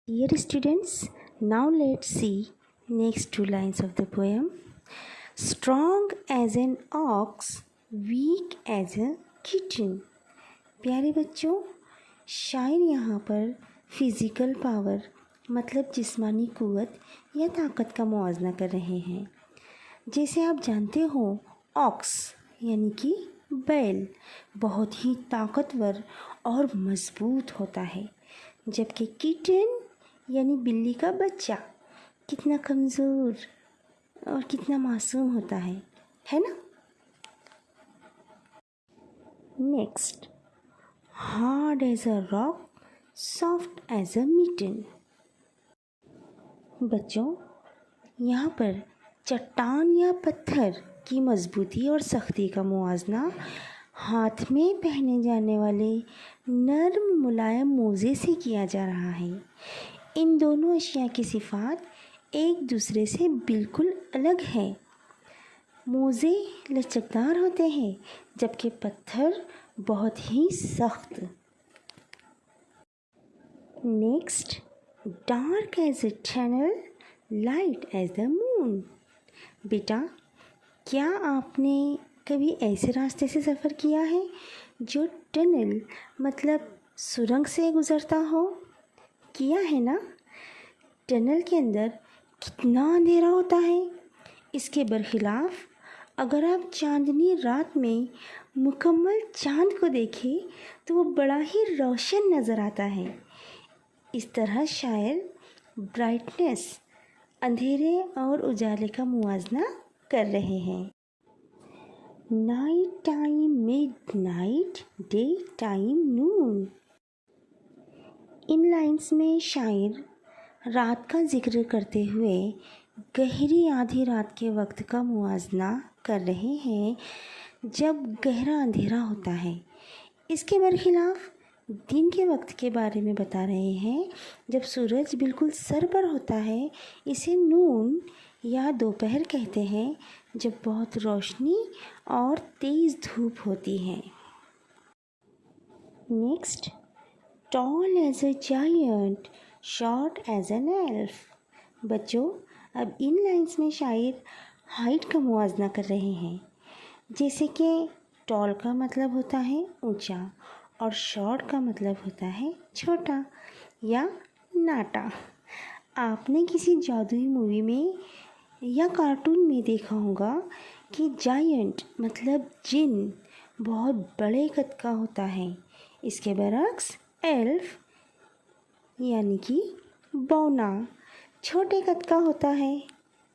Dear students, now let's see next two lines of the poem. Strong as an ox, weak as a kitten. प्यारे बच्चों, शायर यहाँ पर physical power मतलब जिस्मानी क़ुव्वत या ताकत का मुआवजा कर रहे हैं। जैसे आप जानते हो, ऑक्स यानी कि बैल बहुत ही ताकतवर और मज़बूत होता है, जबकि किटन यानी बिल्ली का बच्चा कितना कमज़ोर और कितना मासूम होता है ना। Next, hard as a rock, soft as a mitten. बच्चों, यहाँ पर चट्टान या पत्थर की मजबूती और सख्ती का मुआवजा हाथ में पहने जाने वाले नर्म मुलायम मोज़े से किया जा रहा है। इन दोनों अशिया की सिफ़ात एक दूसरे से बिल्कुल अलग है। मोज़े लचकदार होते हैं, जबकि पत्थर बहुत ही सख्त। Next, dark as a tunnel, light as the moon. बेटा, क्या आपने कभी ऐसे रास्ते से सफ़र किया है जो टनल मतलब सुरंग से गुज़रता हो? किया है ना। टनल के अंदर कितना अंधेरा होता है। इसके बरखिलाफ़ अगर आप चांदनी रात में मुकम्मल चाँद को देखें तो वो बड़ा ही रोशन नज़र आता है। इस तरह शायर ब्राइटनेस, अंधेरे और उजाले का मुआवजा कर रहे हैं। Night time midnight, day time noon. इन लाइन्स में शायर रात का जिक्र करते हुए गहरी आधी रात के वक्त का मुआवजा कर रहे हैं, जब गहरा अंधेरा होता है। इसके बरखिलाफ़ दिन के वक्त के बारे में बता रहे हैं, जब सूरज बिल्कुल सर पर होता है। इसे नून या दोपहर कहते हैं, जब बहुत रोशनी और तेज़ धूप होती है। Next, tall as a giant, short as an elf. बच्चों, अब इन लाइन्स में शायर हाइट का मुआवजा कर रहे हैं। जैसे कि टॉल का मतलब होता है ऊंचा और शॉर्ट का मतलब होता है छोटा या नाटा। आपने किसी जादुई मूवी में या कार्टून में देखा होगा कि जायंट मतलब जिन बहुत बड़े कद का होता है। इसके बरक्स एल्फ यानी कि बौना छोटे कद का होता है।